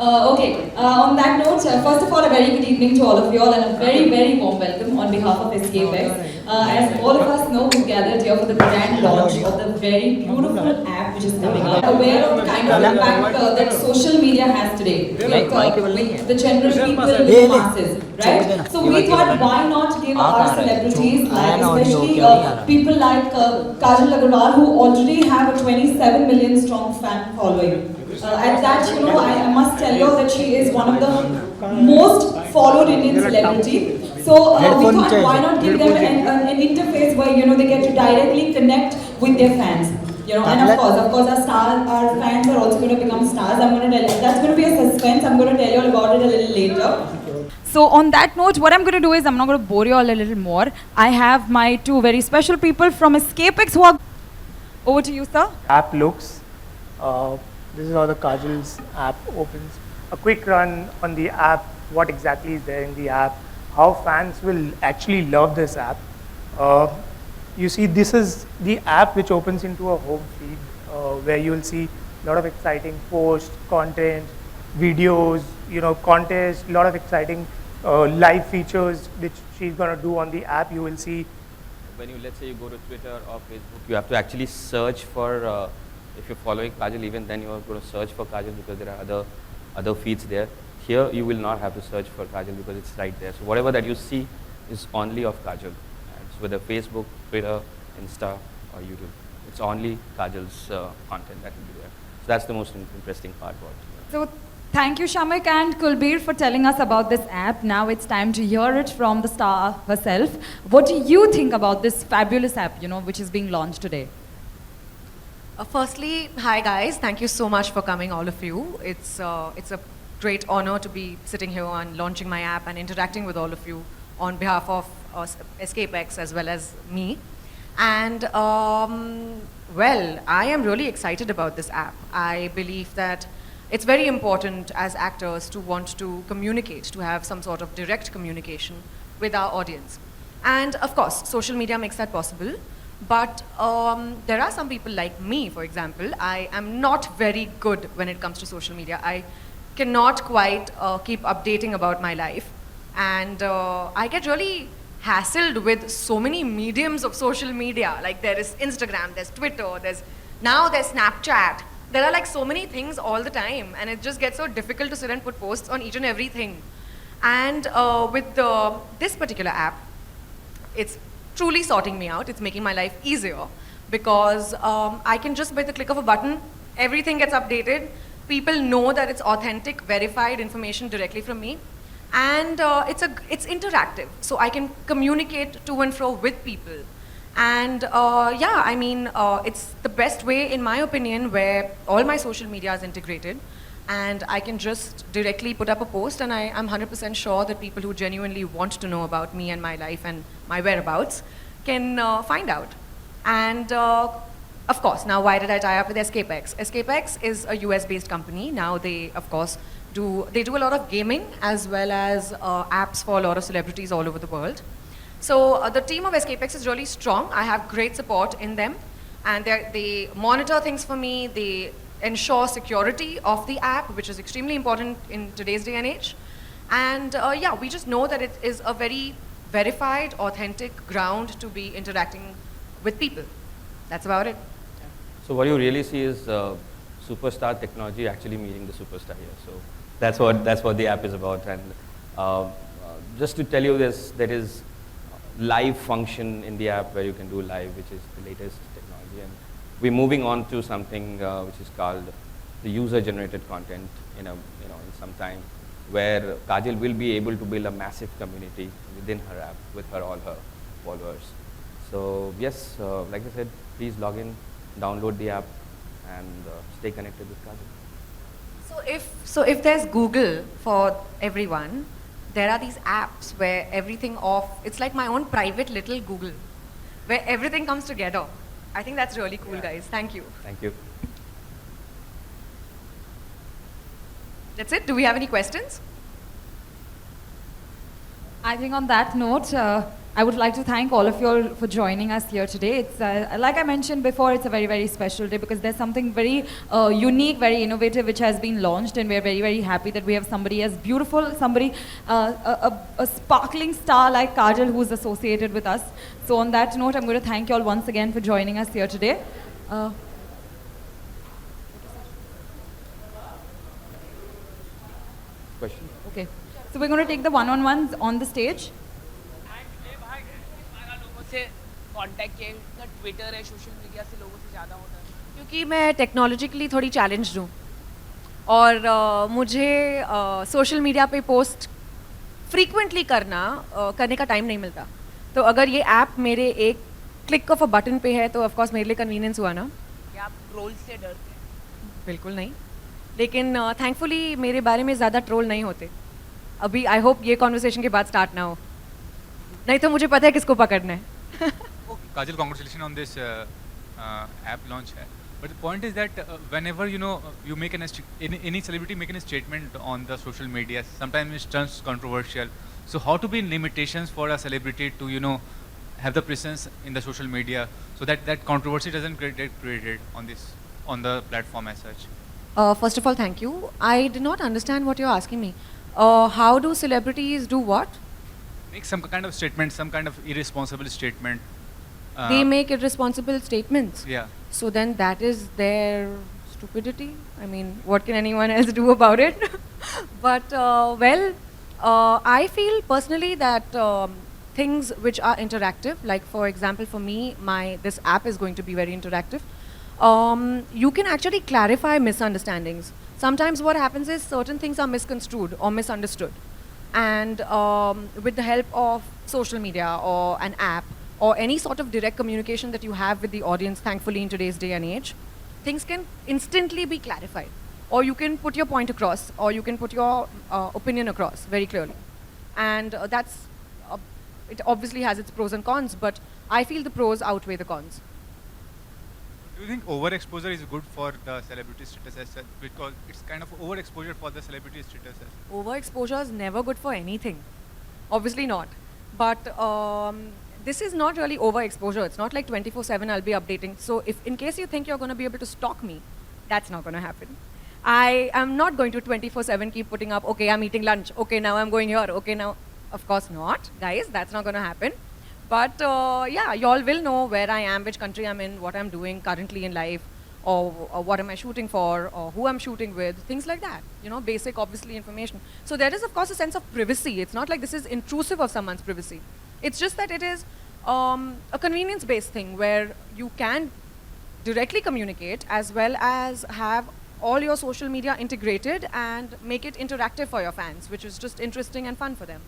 On that note, first of all, a very good evening to all of you all and a very, very warm welcome on behalf of SKFX. As all of us know, we've gathered here for the grand launch of the very beautiful app which is coming up. Aware of the kind of impact that social media has today with the general people, with the masses, right? So we thought, why not give our celebrities, like especially people like Kajal Agarwal, who already have a 27 million strong fan following. At that, I must tell you that she is one of the most followed Indian celebrity. So we thought, why not give them an interface where they get to directly connect with their fans. And of course, our fans are also going to become stars. I'm going to tell you that's going to be a suspense. I'm going to tell you all about it a little later. So on that note, what I'm going to do is I'm not going to bore you all a little more. I have my two very special people from SKFX who are. Over to you, sir. App looks. This is how the Kajal's app opens. A quick run on the app, what exactly is there in the app, how fans will actually love this app. You see, this is the app which opens into a home feed where you will see a lot of exciting posts, content, videos, contests, a lot of exciting live features which she's going to do on the app. You will see when let's say you go to Twitter or Facebook, you have to actually search for. If you're following Kajal, even then you are going to search for Kajal because there are other feeds there. Here you will not have to search for Kajal because it's right there. So whatever that you see is only of Kajal. And so whether Facebook, Twitter, Insta or YouTube, it's only Kajal's content that will be there. So that's the most interesting part about it. So thank you, Shamik and Kulbir, for telling us about this app. Now it's time to hear it from the star herself. What do you think about this fabulous app, which is being launched today? Firstly, hi guys, thank you so much for coming, all of you. It's a great honor to be sitting here and launching my app and interacting with all of you on behalf of SKFX as well as me. And well, I am really excited about this app. I believe that it's very important as actors to want to communicate, to have some sort of direct communication with our audience. And of course, social media makes that possible. But there are some people like me, for example. I am not very good when it comes to social media. I cannot quite keep updating about my life. And I get really hassled with so many mediums of social media. Like there is Instagram, there's Twitter, there's Snapchat. There are like so many things all the time. And it just gets so difficult to sit and put posts on each and everything. And with this particular app, it's truly sorting me out. It's making my life easier because I can just, by the click of a button, everything gets updated. People know that it's authentic, verified information directly from me. And it's interactive, so I can communicate to and fro with people. And it's the best way, in my opinion, where all my social media is integrated. And I can just directly put up a post, and I'm 100% sure that people who genuinely want to know about me and my life and my whereabouts can find out. And of course, now why did I tie up with SKFX? SKFX is a US-based company. Now they, of course, do a lot of gaming as well as apps for a lot of celebrities all over the world. So the team of SKFX is really strong. I have great support in them, and they monitor things for me. They ensure security of the app, which is extremely important in today's day and age. And we just know that it is a very verified, authentic ground to be interacting with people. That's about it. So what you really see is superstar technology actually meeting the superstar here. So that's what the app is about. And just to tell you this, there is live function in the app where you can do live, which is the latest technology. And we're moving on to something which is called the user-generated content in some time, where Kajal will be able to build a massive community within her app with all her followers. So yes, like I said, please log in, download the app, and stay connected with Kajal. So if there's Google for everyone, there are these apps where it's like my own private little Google, where everything comes together. I think that's really cool, guys. Thank you. Thank you. That's it. Do we have any questions? I think on that note, I would like to thank all of you all for joining us here today. It's like I mentioned before, it's a very, very special day because there's something very unique, very innovative which has been launched, and we're very, very happy that we have somebody as beautiful, somebody, a sparkling star like Kajal who's associated with us. So on that note, I'm going to thank you all once again for joining us here today. Question? Okay, so we're going to take the one-on-ones on the stage. लोगों से contact किए ना, Twitter है, social media से लोगों से ज़्यादा होता है। क्योंकि मैं टेक्नोलॉजिकली थोड़ी चैलेंज्ड हूँ और मुझे सोशल मीडिया पे पोस्ट फ्रीक्वेंटली करने का टाइम नहीं मिलता। तो अगर ये ऐप मेरे एक क्लिक ऑफ अ बटन पे है तो ऑफ कोर्स मेरे लिए कन्वीनियंस हुआ ना। क्या आप ट्रोल से डरते हैं? बिल्कुल नहीं, लेकिन थैंकफुली मेरे बारे में ज़्यादा ट्रोल नहीं होते अभी। आई होप ये कॉन्वर्सेशन के बाद स्टार्ट ना हो, नहीं तो मुझे पता है किसको पकड़ना है। Kajal, congratulations on this app launch. But the point is that whenever you make any celebrity making a statement on the social media, sometimes it turns controversial. So how to be in limitations for a celebrity to have the presence in the social media so that controversy doesn't get created on the platform as such. First of all, thank you. I did not understand what you're asking me. How do celebrities do what? Make some kind of statement, some kind of irresponsible statement. They make irresponsible statements. Yeah. So then that is their stupidity. I mean, what can anyone else do about it? But I feel personally that things which are interactive, like for example for me, this app is going to be very interactive. You can actually clarify misunderstandings. Sometimes what happens is certain things are misconstrued or misunderstood. And with the help of social media or an app or any sort of direct communication that you have with the audience, thankfully in today's day and age, things can instantly be clarified. Or you can put your point across, or you can put your opinion across very clearly. And it obviously has its pros and cons, but I feel the pros outweigh the cons. Do you think overexposure is good for the celebrity status as such? Because it's kind of overexposure for the celebrity status as such. Overexposure is never good for anything. Obviously not. But this is not really overexposure. It's not like 24/7 I'll be updating. So if in case you think you're going to be able to stalk me, that's not going to happen. I am not going to 24/7 keep putting up, okay, I'm eating lunch. Okay, now I'm going here. Okay, now, of course not. Guys, that's not going to happen. But yeah, y'all will know where I am, which country I'm in, what I'm doing currently in life, or what am I shooting for, or who I'm shooting with, things like that. You know, basic, obviously, information. So there is, of course, a sense of privacy. It's not like this is intrusive of someone's privacy. It's just that it is a convenience-based thing where you can directly communicate as well as have all your social media integrated and make it interactive for your fans, which is just interesting and fun for them.